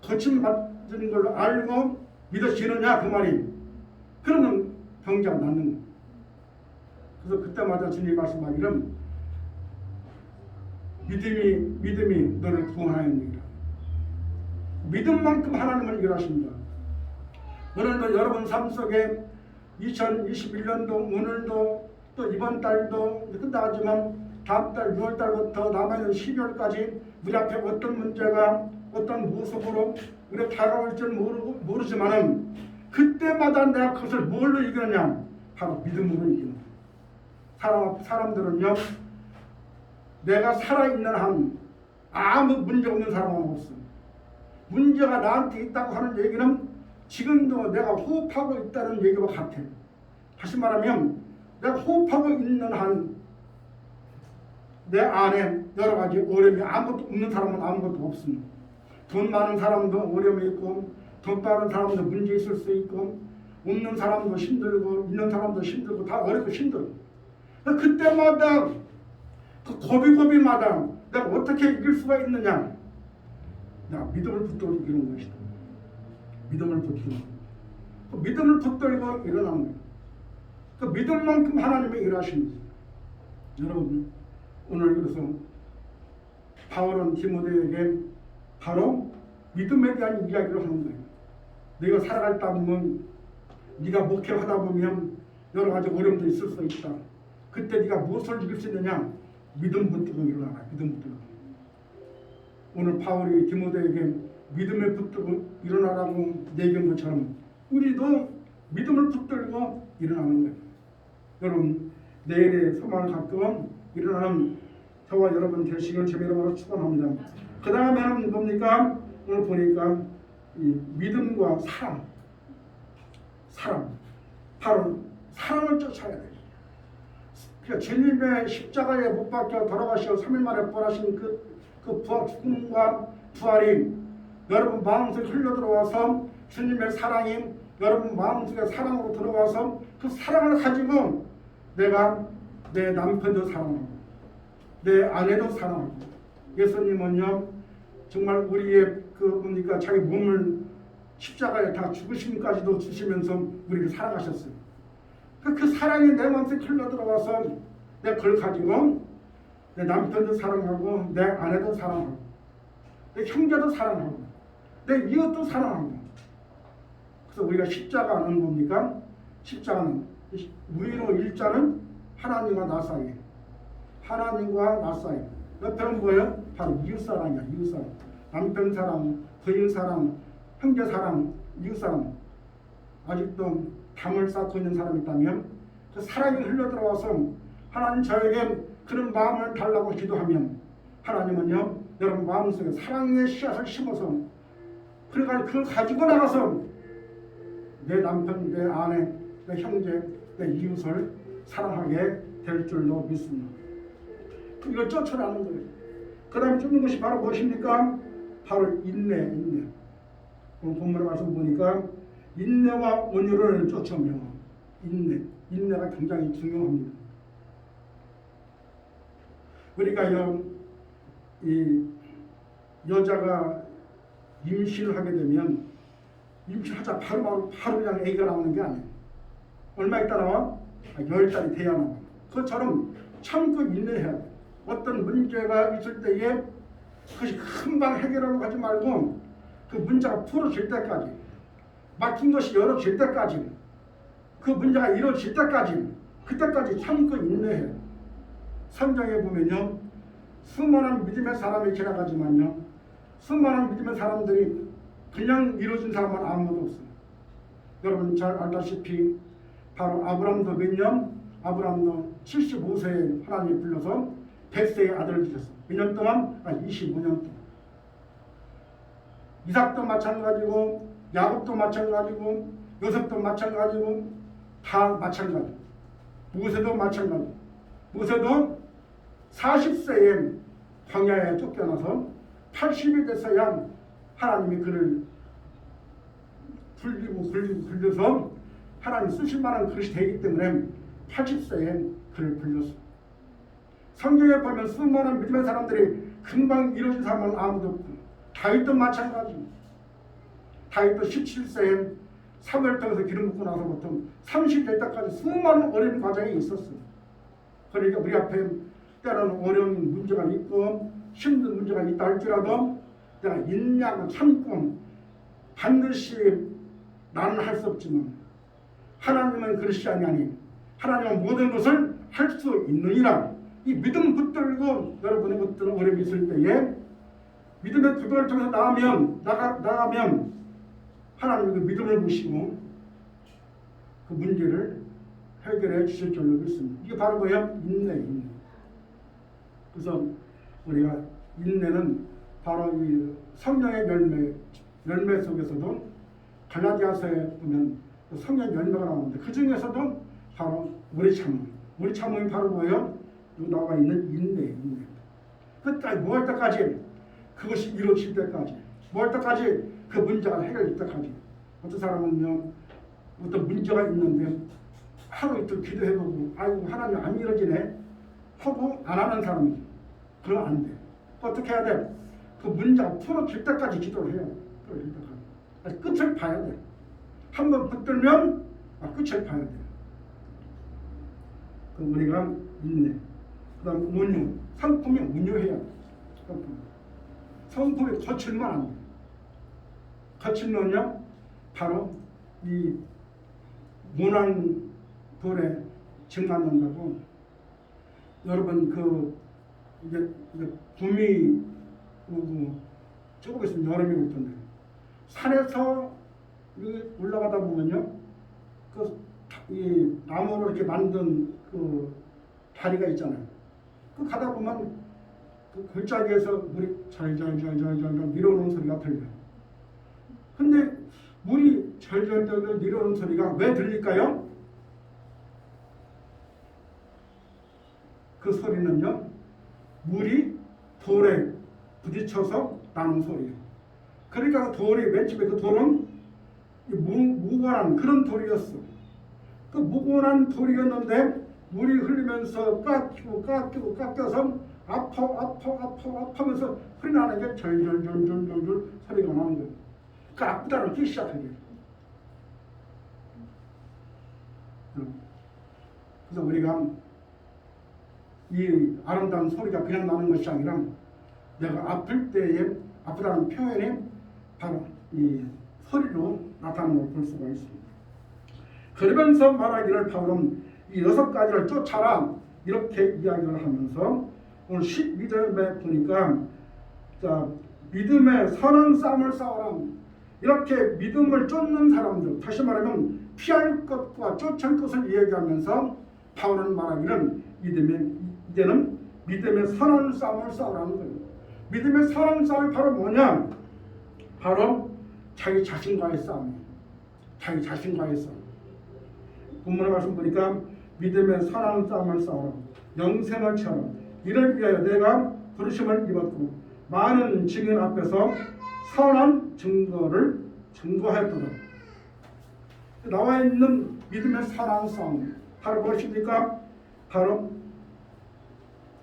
Speaker 1: 고침받는 걸로 알고 믿어지느냐, 그 말이. 그러면 병자가 낫는 거예요. 그래서 그때마다 주님이 말씀하기를 믿음이 너를 구원하였느니라. 믿음만큼 하나님을 일하십니다. 오늘도 여러분 삶 속에 2021년도 오늘도 또 이번 달도 끝나지만 다음 달 6월 달부터 남아있는 12월까지 우리 앞에 어떤 문제가 어떤 모습으로 우리가 다가올 줄 모르지만은 그때마다 내가 그것을 뭘로 이기느냐? 바로 믿음으로 이기는 거예요. 사람들은요, 내가 살아있는 한 아무 문제 없는 사람은 없어. 문제가 나한테 있다고 하는 얘기는 지금도 내가 호흡하고 있다는 얘기와 같아. 다시 말하면 내가 호흡하고 있는 한 내 안에 여러 가지 어려움이 아무것도 없는 사람은 아무것도 없습니다. 돈 많은 사람도 어려움이 있고, 돈 많은 사람도 문제 있을 수 있고, 없는 사람도 힘들고, 있는 사람도 힘들고, 다 어렵고 힘들어. 그때마다 그 고비고비마다 내가 어떻게 이길 수가 있느냐? 내가 믿음을 붙들고 이기는 것이다. 믿음을 붙들고 그 믿음을 붙들고 일어나는 거예요. 그 믿음만큼 하나님의 일하십니다. 여러분 오늘 그래서 바울은 디모데에게 바로 믿음에 대한 이야기를 하는 거예요. 네가 살아갈 보면 네가 목회하다 보면 여러 가지 어려움도 있을 수 있다. 그때 네가 무엇을 이길 수 있느냐? 믿음 붙들고 일어나라. 믿음 붙들고. 오늘 바울이 디모데에게 믿음을 붙들고 일어나라고 얘기한 것처럼 우리도 믿음을 붙들고 일어나는 거예요. 여러분 내일의 소망을 갖고 일어나는 저와 여러분 되시길 주의 이름으로 축원합니다. 그 다음에는 뭡니까? 오늘 보니까 이 믿음과 사랑 바로 사랑을 쫓아야 돼요. 그러니까 주님의 십자가에 못 박혀 돌아가시고 3일 만에 부활하신 그 부활, 죽음과 부활이 여러분 마음속에 흘러들어와서 주님의 사랑이 여러분 마음속에 사랑으로 들어와서 그 사랑을 가지고 내가 내 남편도 사랑하고 내 아내도 사랑하고 예수님은요 정말 우리의 그 뭡니까 자기 몸을 십자가에 다 죽으심까지도 주시면서 우리를 사랑하셨어요. 그 사랑이 내 마음속에 흘러들어와서 내 그걸 가지고 내 남편도 사랑하고 내 아내도 사랑하고 내 형제도 사랑하고 내 이웃도 사랑하고. 그래서 우리가 십자가는 뭡니까? 십자가는 우리로 일자는 하나님과 나 사이, 하나님과 나 사이. 옆에는 뭐예요? 바로 이웃사랑이야. 이웃사랑. 남편 사랑, 부인 사랑, 형제 사랑, 이웃 사랑. 아직도 담을 쌓고 있는 사람이 있다면 그 사랑이 흘러들어와서 하나님 저에게 그런 마음을 달라고 기도하면 하나님은요 여러분 마음속에 사랑의 씨앗을 심어서 그걸 가지고 나가서 내 남편, 내 아내, 내 형제, 내 이웃을 사랑하게 될 줄로 믿습니다. 이걸 쫓아나는 거예요. 그 다음에 쫓는 것이 바로 무엇입니까? 바로 인내. 오늘 본문의 말씀 보니까 인내와 온유를 쫓으며 인내가 굉장히 중요합니다. 우리가 이 여자가 임신을 하게 되면 임신하자 바로 그냥 아기가 나오는 게 아니에요. 얼마 있다 나와? 10달이 돼야 나와. 그것처럼 참고 인내해야 돼. 어떤 문제가 있을 때에 그것이 금방 해결하려고 하지 말고 그 문제가 풀어질 때까지 막힌 것이 열어질 때까지 그 문제가 이루어질 때까지 그때까지 참고 인내해. 성경에 보면요 수많은 믿음의 사람이 지나가지만요 수많은 믿음의 사람들이 그냥 이루어진 사람은 아무도 없어요. 여러분 잘 알다시피 바로 아브람도 몇 년? 아브람도 75세에 하나님이 불러서 100세의 아들을 주셨어요. 몇 년 동안? 25년 동안. 이삭도 마찬가지고 야곱도 마찬가지고 요셉도 마찬가지고 다 마찬가지. 모세도 마찬가지. 모세도 40세에 광야에 쫓겨나서 80이 돼서야 하나님이 그를 굴려서 하나님 쓰실 만한 그릇이 되기 때문에 80세에 그를 불렀어요. 성경에 보면 수많은 믿음의 사람들이 금방 이루어진 사람은 아무도 없고 다윗도 마찬가지. 다윗도 17세에 사무엘 통해서 기름 붓고 나서부터 30될 때까지 수많은 어려운 과정이 있었어요. 그러니까 우리 앞에 때로는 어려운 문제가 있고 힘든 문제가 있다 할지라도 내가 인내하고 참고 반드시 나는 할 수 없지만 하나님은 그릇이 아니하니 하나님은 모든 것을 할 수 있느니라. 이 믿음 붙들고 여러분의 어떤 어려움이 있을 때에 믿음의 기도를 통해서 나가면 하나님이 그 믿음을 보시고 그 문제를 해결해 주실 줄로 믿습니다. 이게 바로 뭐예요? 인내. 그래서 우리가 인내는 바로 이 성령의 열매 속에서도 갈라디아서에 보면 성령 열매가 나오는데 그 중에서도 바로 우리 참음이 바로 뭐예요? 여기 나와 있는 인내. 끝까지 뭐 할 때까지? 그것이 이루어질 때까지. 뭐 할 때까지? 그 문제가 해결될 때까지. 어떤 사람은요 어떤 문제가 있는데 하루 이틀 기도해보고 아이고 하나님 안 이루어지네 하고 안 하는 사람이 그러면 안 돼. 어떻게 해야 돼? 그 문제가 풀어질 때까지 기도를 해야 돼. 풀어질 때까지. 끝을 봐야 돼. 한번 붙들면 끝을 봐야 돼. 그 우리가 인내, 그다음 운유, 성품이 운유해야 돼. 성품이 거칠면 안 돼. 거칠면요 바로 이 모난 돌에 징 맞는다고. 여러분 이게 봄이 오고 조금 있으면 여름이 올 텐데 산에서 올라가다 보면요 이 나무로 이렇게 만든 그 다리가 있잖아요. 그 가다 보면 그 골짜기에서 물이 잘잘잘잘잘 밀어오는 소리가 들려요. 근데 물이 절절절절 밀어오는 소리가 왜 들릴까요? 그 소리는요 물이 돌에 부딪혀서 나는 소리예요. 그러니까 돌이 맨 처음에 그 돌은 무거운 그런 돌이었어. 그 무거운 돌이었는데 물이 흘리면서 깎여서 아파하면서 소리 나는 게 절절절절절 소리가 나는 거예요. 그 아프다는 뜻이야 그게. 그래서 우리가 이 아름다운 소리가 그냥 나는 것이 아니라 내가 아플 때에 아프다는 표현이 바로 이 소리로 나타나는 걸 볼 수가 있습니다. 그러면서 말하기를 바울은 이 6가지를 쫓아라 이렇게 이야기를 하면서 오늘 12절에 보니까 자, 믿음의 선한 싸움을 싸워라. 이렇게 믿음을 쫓는 사람들, 다시 말하면 피할 것과 쫓을 것을 이야기하면서 바울은 말하기를 이제는 믿음의 선한 싸움을 싸우라는 거예요. 믿음의 선한 싸움이 바로 뭐냐? 바로 자기 자신과의 싸움이에요. 자기 자신과의 싸움. 본문의 말씀 보니까 믿음의 선한 싸움을 싸우라. 영생을 채우라. 이를 위하여 내가 부르심을 입었고 많은 증인 앞에서 선한 증거를 증거했거든. 나와 있는 믿음의 선한 싸움 바로 무엇입니까? 바로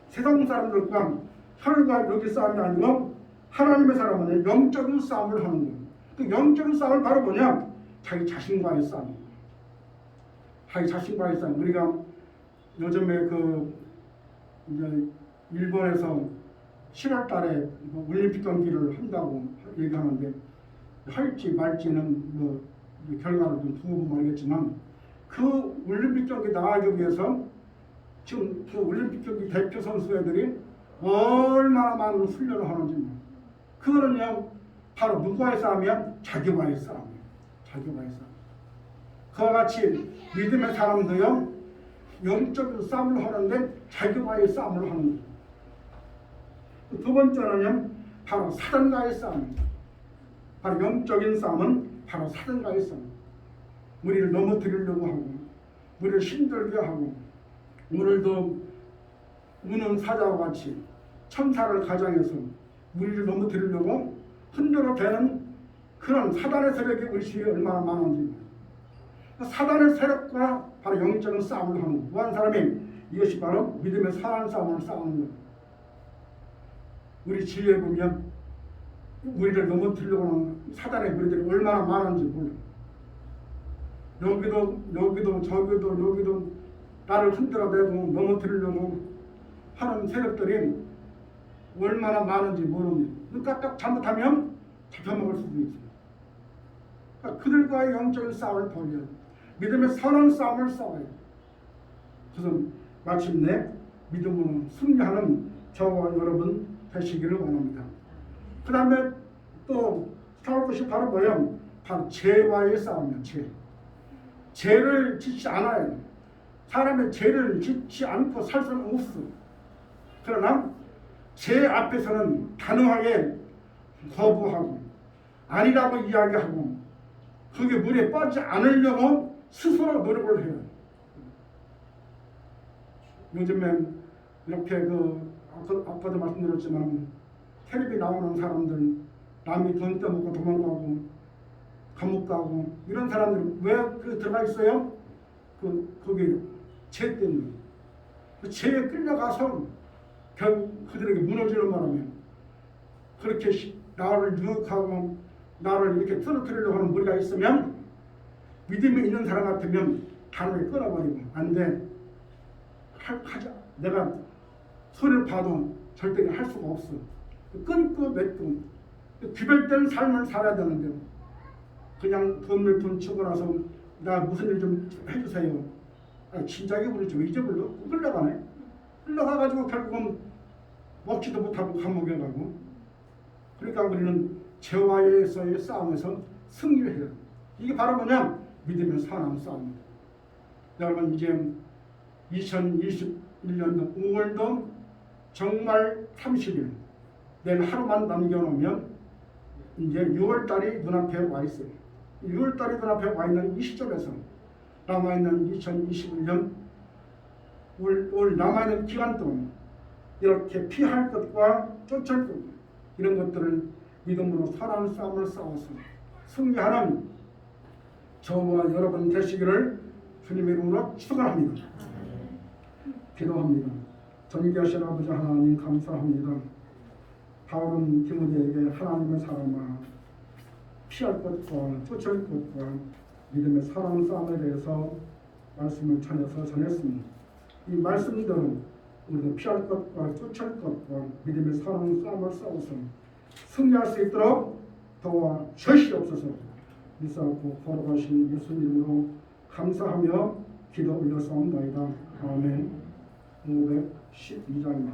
Speaker 1: 세상 사람들과 혈과 육의 싸움이 아니고 하나님의 사람은 영적인 싸움을 하는 거예요. 그 영적인 싸움은 바로 뭐냐? 자기 자신과의 싸움. 자기 자신과의 싸움. 우리가 요즘에 이제 일본에서 7월 달에 올림픽 경기를 한다고 얘기하는데 할지 말지는 결과를 좀 두고 보면 알겠지만 그 올림픽 경기 나가기 위해서 지금 그 올림픽 경기 대표 선수 애들이 얼마나 많은 훈련을 하는지 그거는요 바로 누구와의 싸움이야? 자기와의 싸움이에요. 자기와의 싸움. 그와 같이 믿음의 사람도요 영적인 싸움을 하는데 자기와의 싸움을 하는 거예요. 두 번째는요 바로 사단과의 싸움입니다. 바로 영적인 싸움은 바로 사단과의 싸움. 우리를 넘어뜨리려고 하고 우리를 힘들게 하고 오늘도 우는 사자와 같이 천사를 가장해서 우리를 넘어뜨리려고 흔들어 대는 그런 사단의 세력이 우리 주위에 얼마나 많은지. 사단의 세력과 바로 영적인 싸움을 하는 무한 사람이 이것이 바로 믿음의 선한 싸움을 싸우는 거예요. 우리 주위에 보면 우리를 넘어뜨리려고 하는 사단의 무리들이 얼마나 많은지 몰라요. 여기도 저기도 나를 흔들어대고 넘어뜨리려고 하는 세력들이 얼마나 많은지 모릅니다. 그러니까 딱 잘못하면 잡혀먹을 수도 있어요. 그러니까 그들과의 영적인 싸움을 벌여야 돼요. 믿음의 선한 싸움을 싸워요. 그래서 마침내 믿음으로 승리하는 저와 여러분 되시기를 원합니다. 그 다음에 또 싸울 것이 바로 뭐예요? 바로 죄와의 싸움이에요. 죄를 짓지 않아요. 사람의 죄를 짓지 않고 살 수는 없어. 그러나 죄 앞에서는 단호하게 거부하고 아니라고 이야기하고 그게 물에 빠지지 않으려고 스스로 노력을 해요. 요즘엔 이렇게 아까도 말씀드렸지만 텔레비 나오는 사람들 남이 돈 떼먹고 도망가고 감옥 가고 이런 사람들 왜 들어가 있어요? 거기 죄 때문에 그 죄에 끌려가서 결국 그들에게 무너지는 바람에 그렇게 나를 유혹하고 나를 이렇게 쓰러뜨리려고 하는 무리가 있으면 믿음이 있는 사람 같으면 단호히 끊어버리고 안 돼. 하자. 내가 소리를 봐도 절대 할 수가 없어. 끊고 맺고 귀별된 삶을 살아야 되는데 그냥 돈 몇 푼 치고 나서 나 무슨 일 좀 해주세요. 진작에 부르지 왜 이제 불러? 흘러가네. 흘러가가지고 결국은 먹지도 못하고 감옥에 가고. 그러니까 우리는 죄와의 싸움에서 승리를 해요. 이게 바로 뭐냐? 믿음의 선한 싸움입니다. 여러분 이제 2021년도 5월도 정말 30일 내일 하루만 남겨놓으면 이제 6월달이 눈앞에 와 있어요. 6월달이 눈앞에 와 있는 이 시점에서 남아있는 2021년 올 남아있는 기간 동안 이렇게 피할 것과 쫓을 것 이런 것들을 믿음으로 선한 싸움을 싸워서 승리하는 저와 여러분 되시기를 주님의 이름으로 축원합니다. 기도합니다. 전기하신 아버지 하나님 감사합니다. 바울은 디모데에게 하나님의 사람아 피할 것과 쫓을 것과 믿음의 사랑 싸움에 대해서 말씀을 전했습니다. 이 말씀들은 우리가 피할 것과 쫓을 것과 믿음의 사랑 싸움을 싸워서 승리할 수 있도록 도와 주시옵소서. 믿사옵고 걸어가신 예수님 이름으로 감사하며 기도 올려사옵나이다. 아멘. 512장입니다.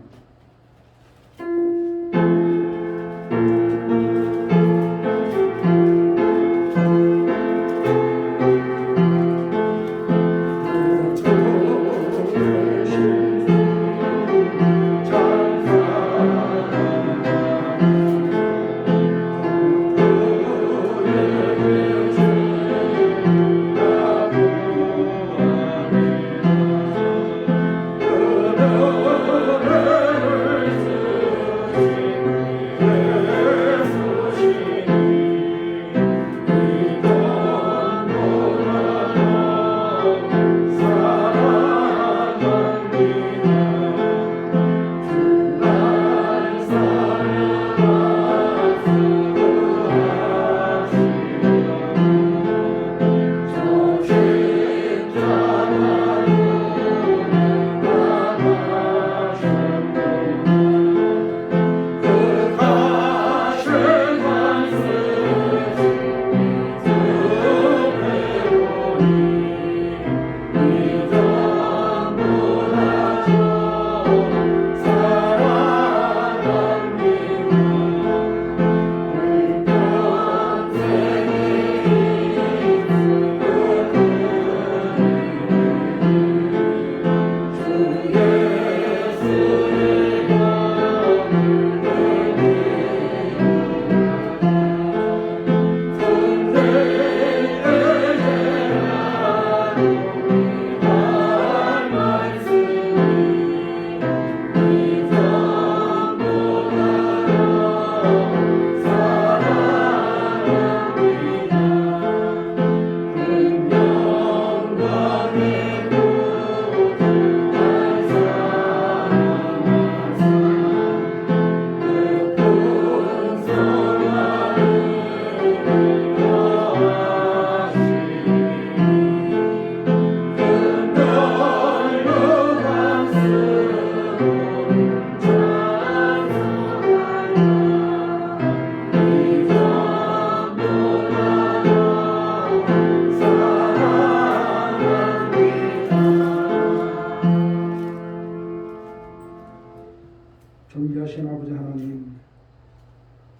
Speaker 1: 존귀하신 아버지 하나님,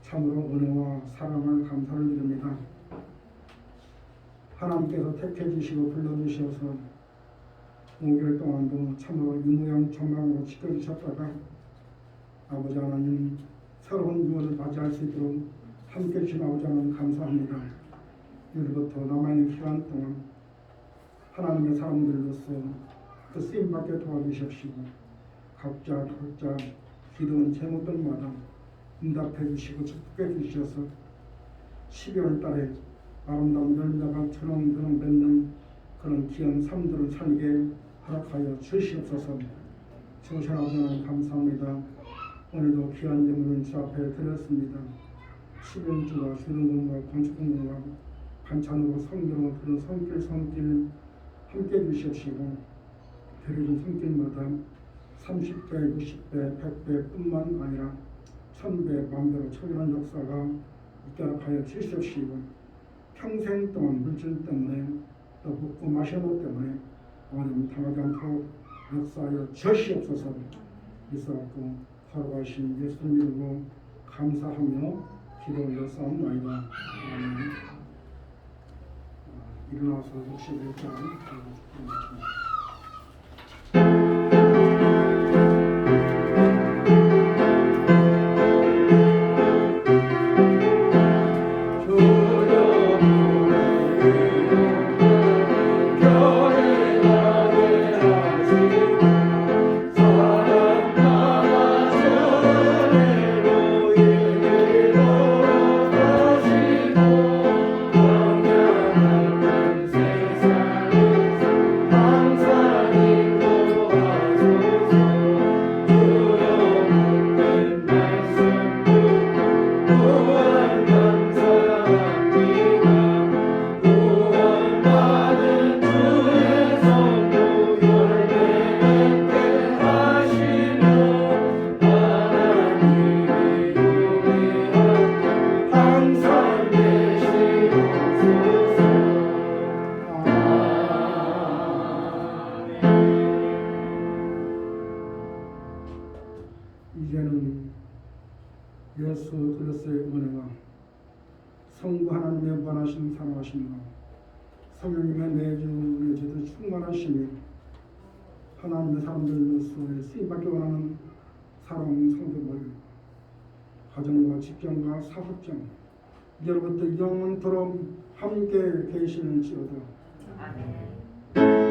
Speaker 1: 참으로 은혜와 사랑을 감사를 드립니다. 하나님께서 택해 주시고 불러주셔서 5개월 동안도 참으로 유무양천망으로 지켜주셨다가 아버지 하나님 새로운 유언을 맞이할 수 있도록 함께 해주신 아버지 하나님 감사합니다. 이로부터 남아있는 기간 동안 하나님의 사람들로서 그 쓰임받게 도와주십시고 각자 기도원 제목들마다 응답해 주시고 축복해 주셔서 12월 달에 아름다운 열매가처럼 맺는 그런 귀한 삶들을 살게 허락하여 주시옵소서. 주신 아버지 하나님 감사합니다. 오늘도 귀한 예물을 주 앞에 드렸습니다. 10연주와 주는공과 건축공과 반찬으로 성경으로 그런 손길 함께 주시옵시고 드려진 손길마다 30배, 60배, 100배 뿐만 아니라 1000배, 만배로 초연한 역사가 있도록 하여 주시옵시고 평생 동안 물질 때문에 또 먹고 마시는 것 때문에 하나님 당하지 않도록 역사하여 주시옵소서. 있어갖고 서로가 하신 예수님 이름으로 감사하며 기도 올렸사옵나이다. 아멘. 일어나서 61장 마칩니다. 이제는 예수 그리스도의 은혜와 성부 하나님의 무한하신 사랑하심과 성령님의 내주의 제도 충만하심이 하나님의 사람들로서의 쓰임받기 원하는 사랑 성도들 가정과 직장과 사업장 이제부터 영원토록 함께 계시는지어다.
Speaker 2: 아멘.